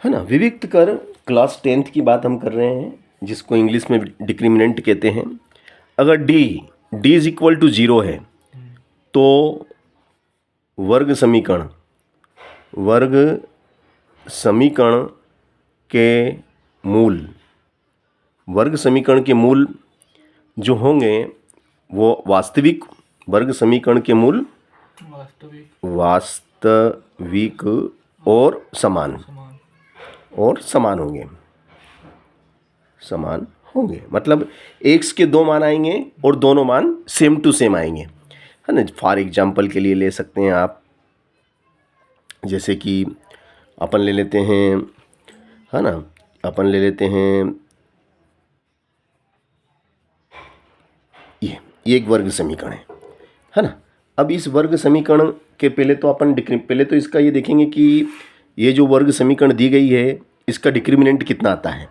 है ना। विविक्त कर क्लास 10th की बात हम कर रहे हैं, जिसको इंग्लिश में डिक्रिमिनेंट कहते हैं। अगर डी इज इक्वल टू 0 है तो वर्ग समीकरण के मूल जो होंगे वो वास्तविक वर्ग समीकरण के मूल वास्तविक और समान होंगे। मतलब x के दो मान आएंगे और दोनों मान सेम टू सेम आएंगे, है ना। फॉर एग्जाम्पल के लिए ले सकते हैं आप, जैसे कि अपन ले लेते हैं, है ना, अपन ले लेते हैं ये एक वर्ग समीकरण है ना। अब इस वर्ग समीकरण के पहले तो इसका ये देखेंगे कि ये जो वर्ग समीकरण दी गई है इसका डिक्रिमिनेंट कितना आता है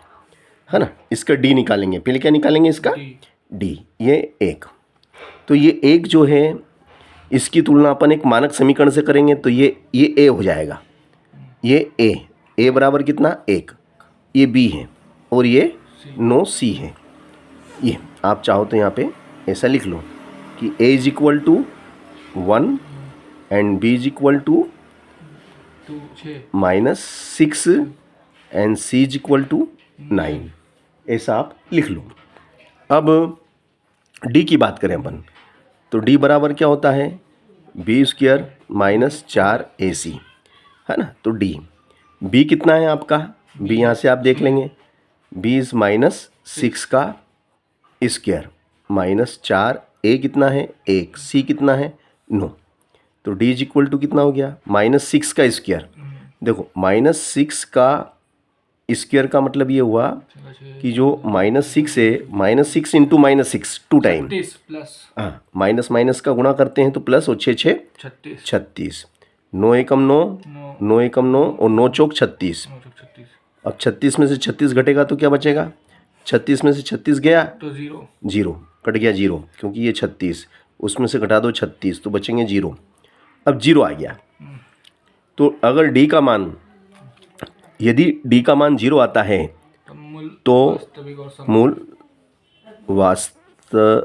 ना। इसका डी निकालेंगे। पहले क्या निकालेंगे? इसका डी। ये एक, तो ये एक जो है इसकी तुलना अपन एक मानक समीकरण से करेंगे तो ये ए हो जाएगा। ये ए बराबर कितना? एक। ये बी है और ये 9 सी है। ये आप चाहो तो यहाँ पे ऐसा लिख लो कि a is equal to 1 and b is equal to -6 and c is equal to 9, ऐसा आप लिख लो। अब d की बात करें अपन तो d बराबर क्या होता है? b² -4ac, है ना। तो b कितना है आपका? b यहाँ से आप देख लेंगे, b इज -6 का स्क्वायर -4, a कितना है? 1, c कितना है? 9। तो d इज इक्वल टू कितना हो गया? -6 का स्क्वायर। देखो -6 का स्क्वायर का मतलब ये हुआ कि जो -6 है, -6 इंटू -6 2 टाइम, हाँ, माइनस का गुणा करते हैं तो प्लस, और 6 6 36, 9 एकम 9, 9 एकम 9 और 9 चौक 36। अब 36 में से 36 घटेगा तो क्या बचेगा? 36 में से 36 गया तो 0 कट गया, 0, क्योंकि ये 36, उसमें से घटा दो 36 तो बचेंगे 0। अब 0 आ गया तो अगर यदि d का मान 0 आता है तो मूल वास्तविक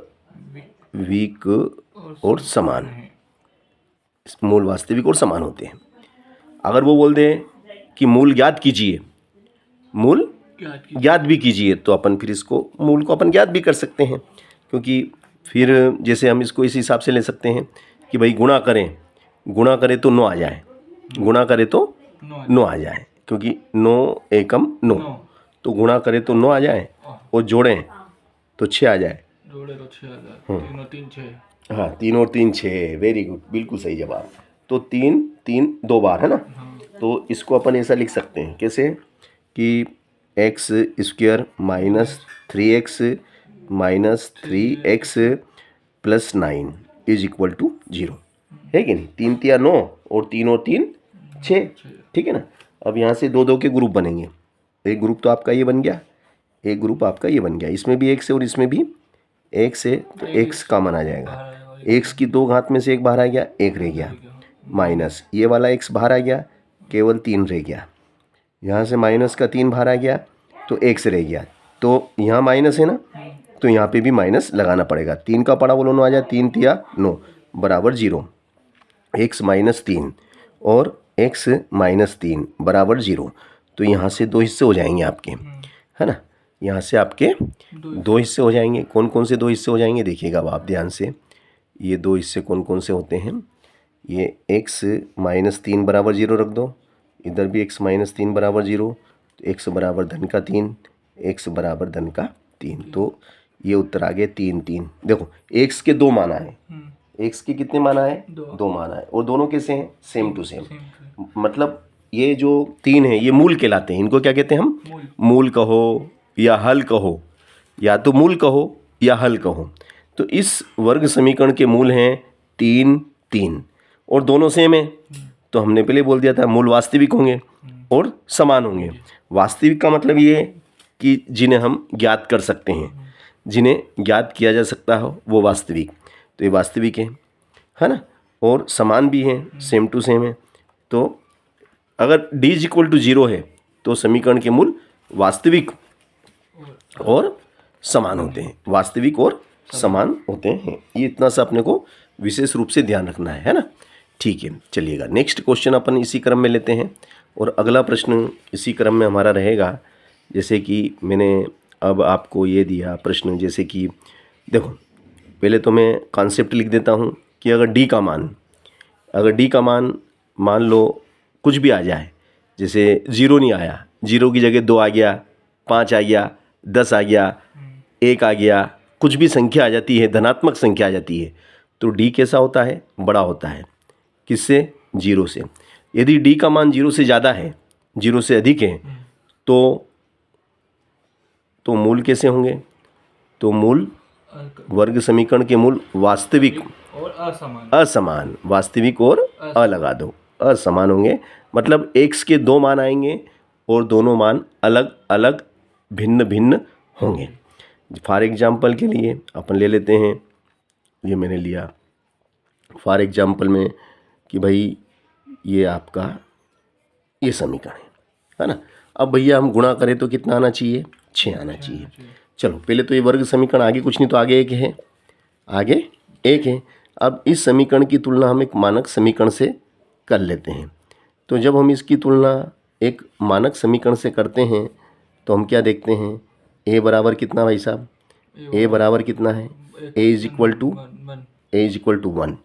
और समान होते हैं। अगर वो बोल दें कि मूल ज्ञात कीजिए, मूल ज्ञात भी कीजिए, तो अपन फिर इसको मूल को अपन ज्ञात भी कर सकते हैं, क्योंकि फिर जैसे हम इसको इस हिसाब से ले सकते हैं कि भाई गुणा करें तो 9 आ जाए, क्योंकि 9 एकम 9, तो गुणा करें तो 9 आ जाए और जोड़ें तो 6 आ जाए। 3 और 3 6, वेरी गुड, बिल्कुल सही जवाब। तो 3 3 2 बार, है ना। तो इसको अपन ऐसा लिख सकते हैं, कैसे कि x² -3x + 9 is equal to 0, है कि नहीं। 3 3 9 और 3 6, ठीक है ना। अब यहाँ से 2 2 के ग्रुप बनेंगे। एक ग्रुप तो आपका ये बन गया, एक ग्रुप आपका ये बन गया। इसमें भी x है और इसमें भी x है, तो x कॉमन आ जाएगा। x की 2 घात में से 1 बाहर आ गया, 1 रह गया, माइनस ये वाला x बाहर आ गया, केवल 3 रह गया। यहाँ से माइनस का 3 बाहर आ गया तो x रह गया। तो यहाँ माइनस है ना, तो यहाँ पे भी माइनस लगाना पड़ेगा। 3 का पड़ा बोलो 9 आ जाए, 3 3 9 बराबर 0, x -3 और x -3 बराबर 0। तो यहाँ से 2 हिस्से हो जाएंगे आपके, है ना। यहाँ से आपके 2 हिस्से हो जाएंगे। कौन कौन से 2 हिस्से हो जाएंगे देखिएगा अब आप ध्यान से। ये 2 हिस्से कौन कौन से होते हैं? ये x -3 बराबर 0 रख दो, इधर भी x -3 बराबर 0, तो x बराबर धन का 3, x बराबर धन का 3। तो ये उत्तर आ गए 3 3। देखो x के 2 मान आए, x के कितने मान आए? 2 मान आए, और दोनों कैसे हैं? Same to same. मतलब ये जो 3 है ये मूल कहलाते हैं। इनको क्या कहते हैं हम? मूल कहो या हल कहो, या तो मूल कहो या हल कहो। तो इस वर्ग समीकरण के मूल हैं 3 3 और दोनों सेम है। तो हमने पहले बोल दिया था मूल वास्तविक होंगे और समान होंगे। वास्तविक का मतलब ये है कि जिन्हें हम ज्ञात कर सकते हैं, जिन्हें ज्ञात किया जा सकता हो वो वास्तविक, तो ये वास्तविक है ना। और समान भी हैं, सेम टू सेम है। तो अगर d = 0 है तो समीकरण के मूल वास्तविक और समान होते हैं, वास्तविक और समान होते हैं। ये इतना सा अपने को विशेष रूप से ध्यान रखना है ना। ठीक है, चलिएगा नेक्स्ट क्वेश्चन अपन इसी क्रम में लेते हैं और अगला प्रश्न इसी क्रम में हमारा रहेगा। जैसे कि मैंने अब आपको ये दिया प्रश्न, जैसे कि देखो पहले तो मैं कॉन्सेप्ट लिख देता हूँ कि अगर डी का मान मान लो कुछ भी आ जाए, जैसे 0 नहीं आया, 0 की जगह 2 आ गया, 5 आ गया, 10 आ गया, 1 आ गया, कुछ भी संख्या आ जाती है, धनात्मक संख्या आ जाती है, तो डी कैसा होता है? बड़ा होता है। किससे? 0 से। यदि डी का मान 0 से ज़्यादा है, 0 से अधिक है, तो मूल कैसे होंगे? तो मूल वर्ग समीकरण के मूल वास्तविक और असमान, वास्तविक और लगा दो, असमान होंगे। मतलब x के 2 मान आएंगे और दोनों मान अलग अलग भिन्न भिन्न होंगे। फॉर एग्जाम्पल के लिए अपन ले लेते हैं, ये मैंने लिया फॉर एग्जाम्पल में कि भाई ये आपका ये समीकरण है ना। अब भैया हम गुणा करें तो कितना आना चाहिए? 6 आना चाहिए। चलो पहले तो ये वर्ग समीकरण, आगे कुछ नहीं तो आगे एक है, आगे एक है। अब इस समीकरण की तुलना हम एक मानक समीकरण से कर लेते हैं। तो जब हम इसकी तुलना एक मानक समीकरण से करते हैं तो हम क्या देखते हैं? a बराबर कितना भाई साहब? a बराबर कितना है? a is equal to 1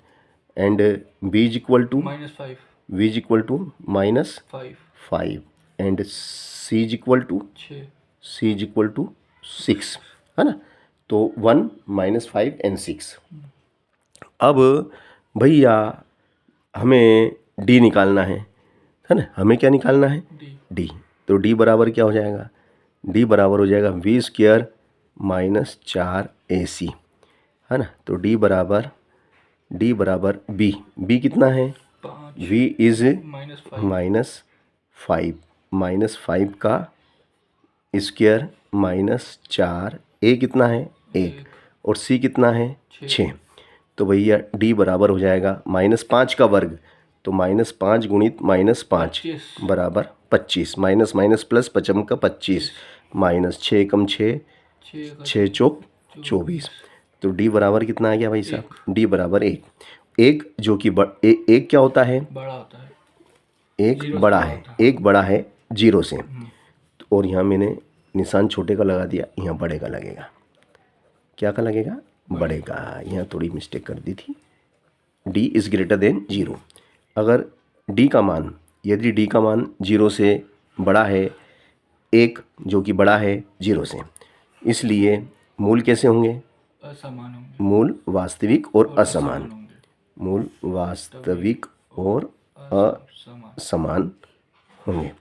and b is equal to -5, v is equal to -5 and c is equal to 6, है ना। तो 1 -5 एंड 6। अब भैया हमें d निकालना है ना। हमें क्या निकालना है? d। तो d बराबर क्या हो जाएगा? d बराबर हो जाएगा v² - 4ac, है ना। तो d बराबर b कितना है? v इज -5 का स्क्वायर -4, a कितना है? 1 और c कितना है? 6। तो भैया d बराबर हो जाएगा -5 का वर्ग, तो -5 गुणित -5 बराबर 25, माइनस प्लस 5 का 25 -6 कम 6 6 चौक 24। तो d बराबर कितना आ गया भाई साहब? d बराबर 1 जो कि एक क्या होता है? बड़ा होता है, एक बड़ा है 0 से। और यहाँ मैंने निशान छोटे का लगा दिया, यहाँ बड़े का लगेगा। क्या का लगेगा? बड़े का। यहाँ थोड़ी मिस्टेक कर दी थी। d is greater than 0। अगर d का मान, यदि d का मान 0 से बड़ा है, 1 जो कि बड़ा है 0 से, इसलिए मूल कैसे होंगे? असमान होंगे। मूल वास्तविक और असमान, मूल वास्तविक और असमान होंगे।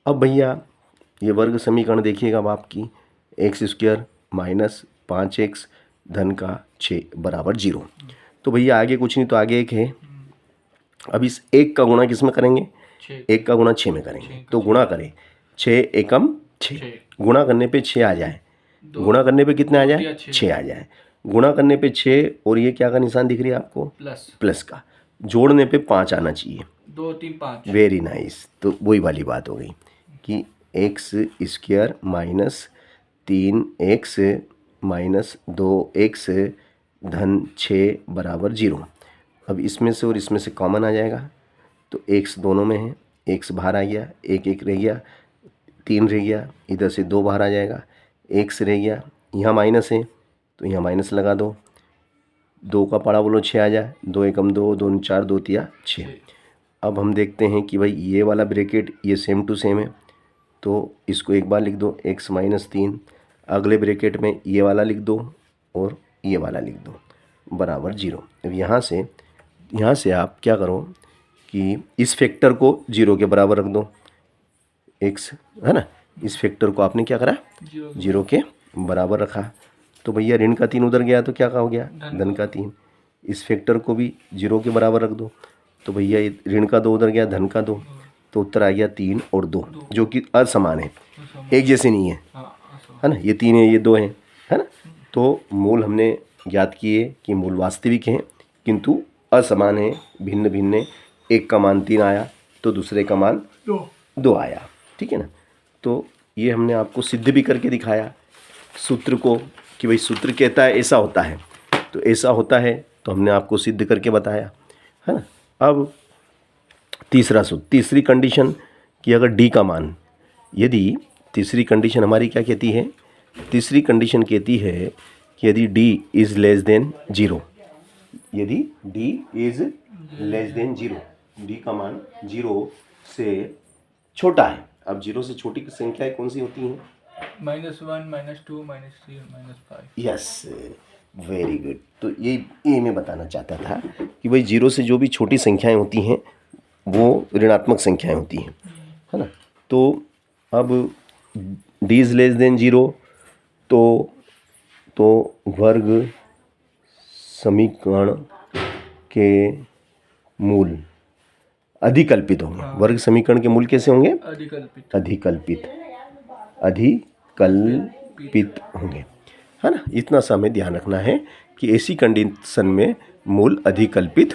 अब भैया ये वर्ग समीकरण देखिएगा अब आपकी x² - 5x धन का 6 बराबर 0। तो भैया आगे कुछ नहीं तो आगे एक है। अब इस 1 का गुणा किस में करेंगे? 1 का गुणा 6 में करेंगे। तो गुणा करें 6 एकम 6, गुणा करने पे 6 आ जाए, गुणा करने पे कितने आ जाए? 6 आ जाए। गुणा करने पे 6 और ये क्या का निशान दिख रही है आपको? प्लस का। जोड़ने पे 5 आना चाहिए, 2 3 5। Very nice. तो वही वाली बात हो गई कि x² - 3x - 2x धन 6 बराबर 0। अब इसमें से और इसमें से कॉमन आ जाएगा, तो x दोनों में है, x बाहर आ गया, 1 रह गया, 3 रह गया, इधर से 2 बाहर आ जाएगा, x रह गया, यहाँ माइनस है तो यहाँ माइनस लगा दो, 2 का पड़ा बोलो 6 आ जाए, 2 एकम 2, 2 4, 2 तिया 6। अब हम देखते हैं कि भाई ये वाला ब्रैकेट ये सेम टू सेम है, तो इसको एक बार लिख दो x - 3, अगले ब्रैकेट में ये वाला लिख दो और ये वाला लिख दो बराबर 0। अब यहाँ से आप क्या करो कि इस फैक्टर को 0 के बराबर रख दो, x है ना। इस फैक्टर को आपने क्या करा? 0 के बराबर रखा। तो भैया ऋण का 3 उधर गया तो क्या हो गया? धन का 3। इस फैक्टर को भी 0 के बराबर रख दो, तो भैया ऋण का 2 उधर गया, धन का 2, तो उत्तर आ गया 3 और 2 जो कि असमान है, एक जैसे नहीं है, है ना। ये 3 है, ये 2 है ना। तो मूल हमने ज्ञात किए कि मूल वास्तविक हैं किंतु असमान है, भिन्न भिन्न। एक का मान 3 आया तो दूसरे का मान 2 आया, ठीक है ना। तो ये हमने आपको सिद्ध भी करके दिखाया सूत्र को कि भाई सूत्र कहता है ऐसा होता है, तो ऐसा होता है, तो हमने आपको सिद्ध करके बताया, है ना। अब तीसरा सूत्र, तीसरी कंडीशन कि अगर डी का मान, यदि तीसरी कंडीशन हमारी क्या कहती है, तीसरी कंडीशन कहती है कि यदि डी इज़ लेस देन 0, यदि D is less than 0, D का मान 0 से छोटा है। अब 0 से छोटी संख्याएं कौन सी होती हैं? -1, -2, -3, -5। Yes, very good. तो ये मैं बताना चाहता था कि भाई 0 से जो भी छोटी संख्याएं होती हैं वो ऋणात्मक संख्याएं होती हैं, है ना। तो अब डी इज़ लेस देन 0, तो वर्ग समीकरण के मूल अधिकल्पित होंगे। वर्ग समीकरण के मूल कैसे होंगे? अधिकल्पित। अधिकल्पित होंगे, है ना। इतना सा हमें ध्यान रखना है कि ऐसी कंडीशन में मूल अधिकल्पित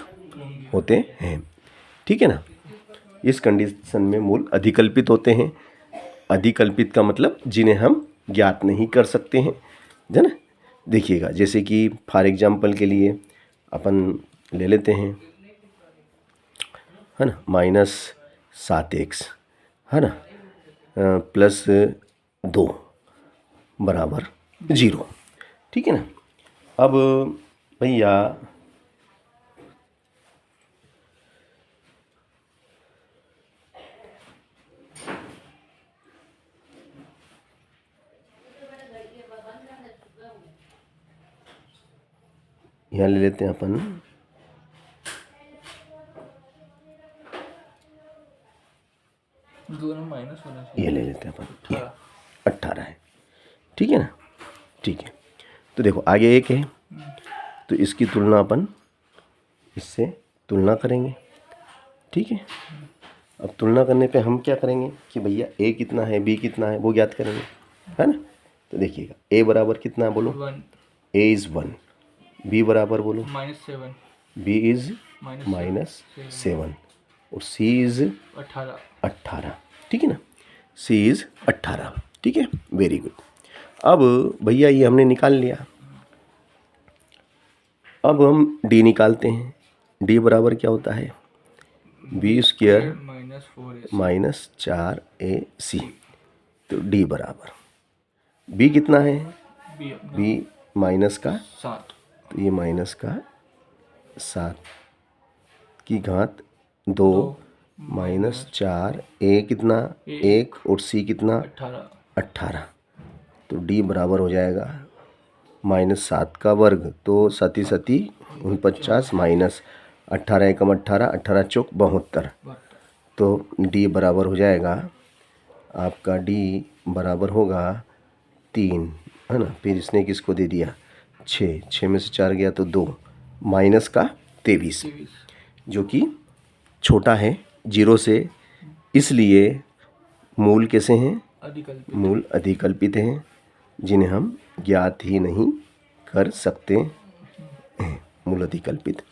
होते हैं, ठीक है ना। इस कंडीशन में मूल अधिकल्पित होते हैं। अधिकल्पित का मतलब जिन्हें हम ज्ञात नहीं कर सकते हैं, है ना। देखिएगा, जैसे कि फॉर एग्जाम्पल के लिए अपन ले लेते हैं, है ना, -7x, है ना, +2 बराबर 0, ठीक है ना। अब भैया यहाँ ले लेते हैं अपन दोनों माइनस होना चाहिए। ये ले लेते हैं अपन, ये 18 है, ठीक है ना। ठीक है, तो देखो आगे 1 है, तो इसकी तुलना अपन इससे तुलना करेंगे, ठीक है। अब तुलना करने पे हम क्या करेंगे कि भैया a कितना है, b कितना है, वो ज्ञात करेंगे, है ना। तो देखिएगा a बराबर कितना है बोलो? 1, a इज़ 1, b बराबर बोलो? -7, b इज़ -7 और c इज़ 18, ठीक है ना। c इज़ 18, ठीक है, वेरी गुड। अब भैया ये हमने निकाल लिया, अब हम d निकालते हैं। d बराबर क्या होता है? b² -4ac, तो d बराबर, b कितना है? b माइनस का 7, तो ये -7 की घात 2 -4, a कितना 1 और c कितना 18, तो d बराबर हो जाएगा -7 का वर्ग, तो 7 7 49 माइनस 18 एकम 18, 18 चौक 72, तो d बराबर हो जाएगा आपका, d बराबर होगा 3, है ना। फिर इसने किसको दे दिया? 6 में से 4 गया तो 2, माइनस का 23, जो कि छोटा है 0 से, इसलिए मूल कैसे हैं? मूल अधिकल्पित हैं, जिन्हें हम ज्ञात ही नहीं कर सकते हैं, मूल अधिकल्पित